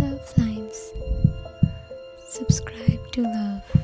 Love Lines. Subscribe to Love.